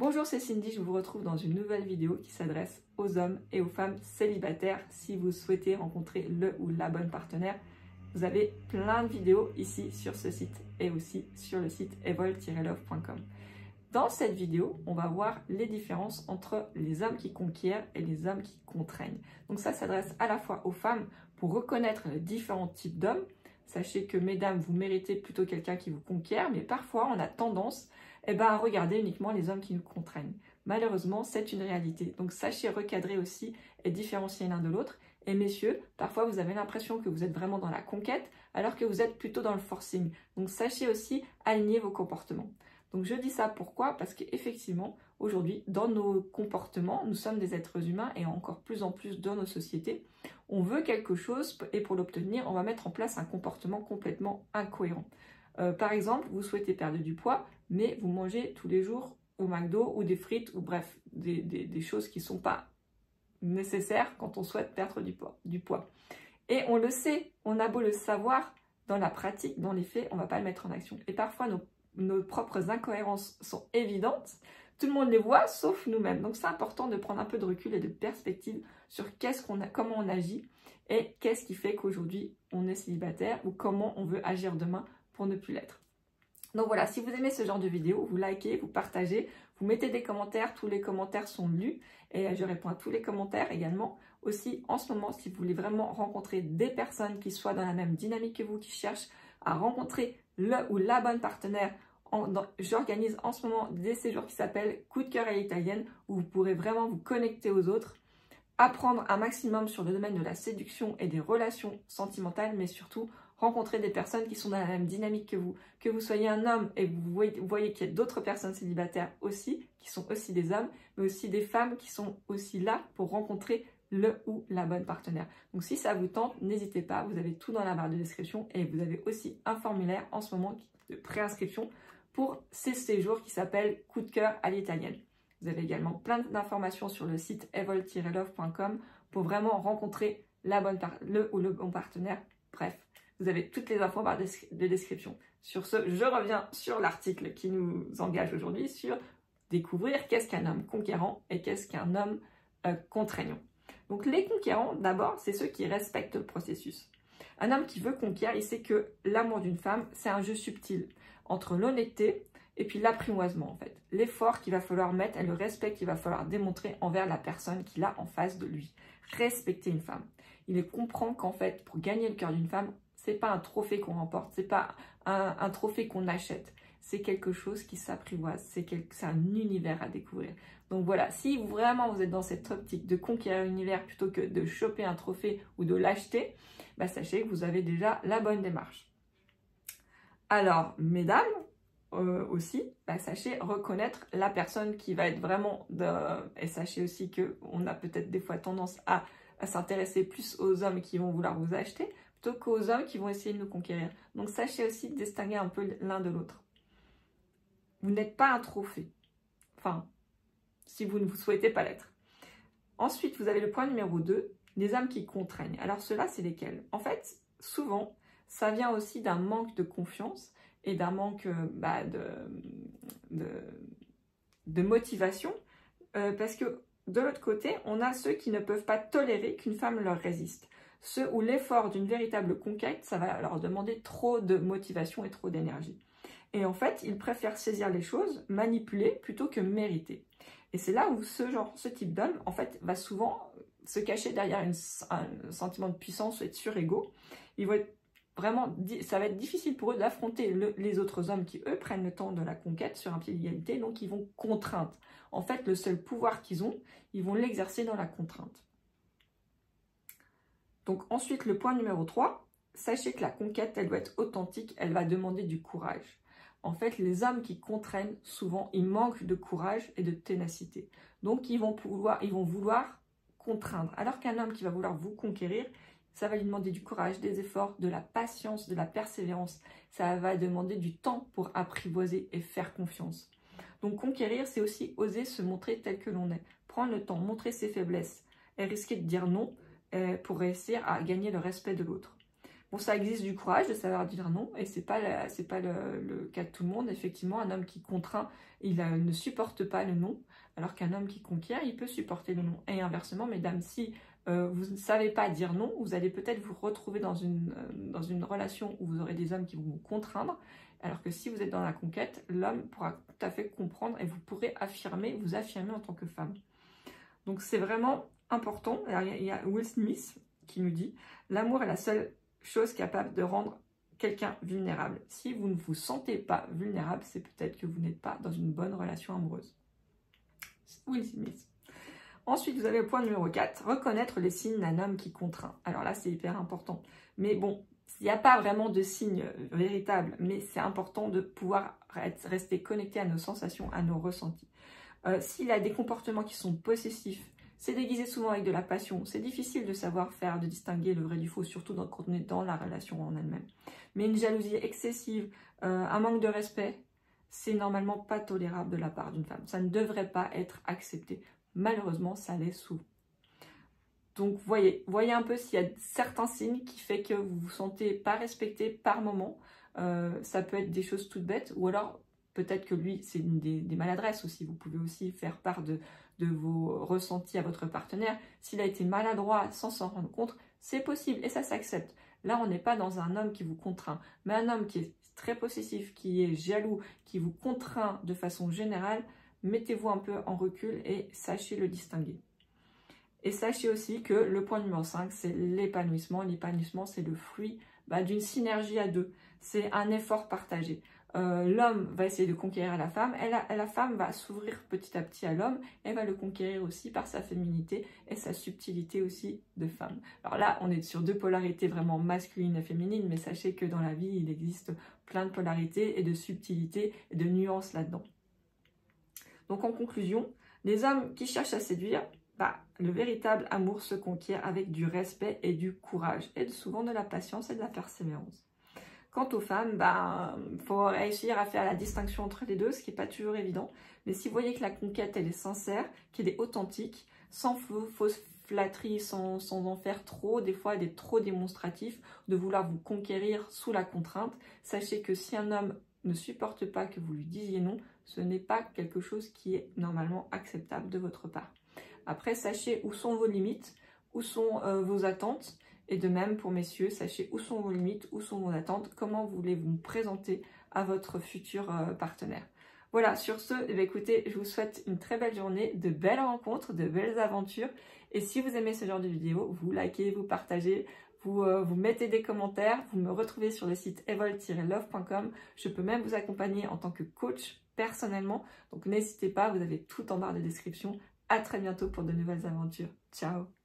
Bonjour, c'est Cindy, je vous retrouve dans une nouvelle vidéo qui s'adresse aux hommes et aux femmes célibataires. Si vous souhaitez rencontrer le ou la bonne partenaire, vous avez plein de vidéos ici sur ce site et aussi sur le site evol-love.com. Dans cette vidéo, on va voir les différences entre les hommes qui conquièrent et les hommes qui contraignent. Donc ça s'adresse à la fois aux femmes pour reconnaître les différents types d'hommes. Sachez que mesdames, vous méritez plutôt quelqu'un qui vous conquiert, mais parfois on a tendance à regarder uniquement les hommes qui nous contraignent. Malheureusement, c'est une réalité. Donc sachez recadrer aussi et différencier l'un de l'autre. Et messieurs, parfois vous avez l'impression que vous êtes vraiment dans la conquête, alors que vous êtes plutôt dans le forcing. Donc sachez aussi aligner vos comportements. Donc je dis ça pourquoi? Parce qu'effectivement, aujourd'hui, dans nos comportements, nous sommes des êtres humains et encore plus en plus dans nos sociétés, on veut quelque chose et pour l'obtenir, on va mettre en place un comportement complètement incohérent. Par exemple, vous souhaitez perdre du poids, mais vous mangez tous les jours au McDo ou des frites ou bref, des choses qui ne sont pas nécessaires quand on souhaite perdre du poids. Et on le sait, on a beau le savoir, dans la pratique, dans les faits, on ne va pas le mettre en action. Et parfois, nos propres incohérences sont évidentes. Tout le monde les voit, sauf nous-mêmes. Donc c'est important de prendre un peu de recul et de perspective sur comment on agit et qu'est-ce qui fait qu'aujourd'hui on est célibataire ou comment on veut agir demain pour ne plus l'être. Donc voilà, si vous aimez ce genre de vidéo, vous likez, vous partagez, vous mettez des commentaires, tous les commentaires sont lus et je réponds à tous les commentaires également. Aussi, en ce moment, si vous voulez vraiment rencontrer des personnes qui soient dans la même dynamique que vous, qui cherchent à rencontrer le ou la bonne partenaire, j'organise en ce moment des séjours qui s'appellent Coup de cœur à l'italienne, où vous pourrez vraiment vous connecter aux autres, apprendre un maximum sur le domaine de la séduction et des relations sentimentales, mais surtout rencontrer des personnes qui sont dans la même dynamique que vous soyez un homme et vous voyez qu'il y a d'autres personnes célibataires aussi, qui sont aussi des hommes, mais aussi des femmes qui sont aussi là pour rencontrer le ou la bonne partenaire. Donc si ça vous tente, n'hésitez pas, vous avez tout dans la barre de description et vous avez aussi un formulaire en ce moment de préinscription pour ces séjours qui s'appellent Coup de cœur à l'italienne. Vous avez également plein d'informations sur le site evol-love.com pour vraiment rencontrer le ou le bon partenaire. Bref, vous avez toutes les infos en barre de description. Sur ce, je reviens sur l'article qui nous engage aujourd'hui sur découvrir qu'est-ce qu'un homme conquérant et qu'est-ce qu'un homme contraignant. Donc les conquérants, d'abord, c'est ceux qui respectent le processus. Un homme qui veut conquérir, il sait que l'amour d'une femme, c'est un jeu subtil entre l'honnêteté et puis l'apprivoisement en fait. L'effort qu'il va falloir mettre et le respect qu'il va falloir démontrer envers la personne qu'il a en face de lui. Respecter une femme. Il comprend qu'en fait, pour gagner le cœur d'une femme, c'est pas un trophée qu'on remporte, c'est pas un trophée qu'on achète. C'est quelque chose qui s'apprivoise, c'est un univers à découvrir. Donc voilà, si vraiment vous êtes dans cette optique de conquérir l'univers plutôt que de choper un trophée ou de l'acheter, sachez que vous avez déjà la bonne démarche. Alors, mesdames, aussi, sachez reconnaître la personne qui va être vraiment... Et sachez aussi qu'on a peut-être des fois tendance à s'intéresser plus aux hommes qui vont vouloir vous acheter plutôt qu'aux hommes qui vont essayer de nous conquérir. Donc sachez aussi distinguer un peu l'un de l'autre. Vous n'êtes pas un trophée. Enfin, si vous ne vous souhaitez pas l'être. Ensuite, vous avez le point numéro 2, les hommes qui contraignent. Alors ceux-là, c'est lesquels? En fait, souvent, ça vient aussi d'un manque de confiance et d'un manque de motivation. Parce que de l'autre côté, on a ceux qui ne peuvent pas tolérer qu'une femme leur résiste. Ceux où l'effort d'une véritable conquête, ça va leur demander trop de motivation et trop d'énergie. Et en fait, ils préfèrent saisir les choses, manipuler, plutôt que mériter. Et c'est là où ce type d'homme, en fait, va souvent se cacher derrière un sentiment de puissance ou être surégo. Ils vont être vraiment, ça va être difficile pour eux d'affronter les autres hommes qui, eux, prennent le temps de la conquête sur un pied d'égalité, donc ils vont contraindre. En fait, le seul pouvoir qu'ils ont, ils vont l'exercer dans la contrainte. Donc ensuite, le point numéro 3, sachez que la conquête, elle doit être authentique, elle va demander du courage. En fait, les hommes qui contraignent, souvent, ils manquent de courage et de ténacité. Donc, ils vont vouloir contraindre. Alors qu'un homme qui va vouloir vous conquérir, ça va lui demander du courage, des efforts, de la patience, de la persévérance. Ça va demander du temps pour apprivoiser et faire confiance. Donc, conquérir, c'est aussi oser se montrer tel que l'on est. Prendre le temps, montrer ses faiblesses et risquer de dire non pour réussir à gagner le respect de l'autre. Bon, ça existe du courage de savoir dire non, et c'est pas le cas de tout le monde. Effectivement, un homme qui contraint, il ne supporte pas le non, alors qu'un homme qui conquiert, il peut supporter le non. Et inversement, mesdames, si vous ne savez pas dire non, vous allez peut-être vous retrouver dans une relation où vous aurez des hommes qui vont vous contraindre, alors que si vous êtes dans la conquête, l'homme pourra tout à fait comprendre et vous pourrez vous affirmer en tant que femme. Donc c'est vraiment important. Alors, il y a Will Smith qui nous dit « L'amour est la seule chose capable de rendre quelqu'un vulnérable. Si vous ne vous sentez pas vulnérable, c'est peut-être que vous n'êtes pas dans une bonne relation amoureuse. » Will Smith. Ensuite, vous avez le point numéro 4, reconnaître les signes d'un homme qui contraint. Alors là, c'est hyper important. Mais bon, il n'y a pas vraiment de signes véritables, mais c'est important de pouvoir rester connecté à nos sensations, à nos ressentis. S'il a des comportements qui sont possessifs, c'est déguisé souvent avec de la passion, c'est difficile de savoir faire, de distinguer le vrai du faux, surtout quand on est dans la relation en elle-même. Mais une jalousie excessive, un manque de respect, c'est normalement pas tolérable de la part d'une femme. Ça ne devrait pas être accepté. Malheureusement, ça l'est souvent. Donc, voyez un peu s'il y a certains signes qui font que vous vous sentez pas respecté par moment. Ça peut être des choses toutes bêtes, ou alors peut-être que lui, c'est des maladresses aussi. Vous pouvez aussi faire part de vos ressentis à votre partenaire. S'il a été maladroit sans s'en rendre compte, c'est possible et ça s'accepte. Là, on n'est pas dans un homme qui vous contraint, mais un homme qui est très possessif, qui est jaloux, qui vous contraint de façon générale. Mettez-vous un peu en recul et sachez le distinguer. Et sachez aussi que le point numéro 5, c'est l'épanouissement. L'épanouissement, c'est le fruit d'une synergie à deux. C'est un effort partagé. L'homme va essayer de conquérir la femme et la femme va s'ouvrir petit à petit à l'homme et va le conquérir aussi par sa féminité et sa subtilité aussi de femme. Alors là, on est sur deux polarités vraiment masculines et féminines, mais sachez que dans la vie, il existe plein de polarités et de subtilités et de nuances là-dedans. Donc en conclusion, les hommes qui cherchent à séduire, le véritable amour se conquiert avec du respect et du courage, et souvent de la patience et de la persévérance. Quant aux femmes, faut réussir à faire la distinction entre les deux, ce qui n'est pas toujours évident. Mais si vous voyez que la conquête, elle est sincère, qu'elle est authentique, sans fausse flatterie, sans en faire trop, des fois d'être trop démonstratif, de vouloir vous conquérir sous la contrainte, sachez que si un homme ne supporte pas que vous lui disiez non, ce n'est pas quelque chose qui est normalement acceptable de votre part. Après, sachez où sont vos limites, où sont vos attentes. Et de même pour messieurs, sachez où sont vos limites, où sont vos attentes, comment voulez-vous vous présenter à votre futur partenaire. Voilà, sur ce, écoutez, je vous souhaite une très belle journée, de belles rencontres, de belles aventures. Et si vous aimez ce genre de vidéo, vous likez, vous partagez, vous mettez des commentaires, vous me retrouvez sur le site evol-love.com. Je peux même vous accompagner en tant que coach personnellement. Donc n'hésitez pas, vous avez tout en barre de description. À très bientôt pour de nouvelles aventures. Ciao!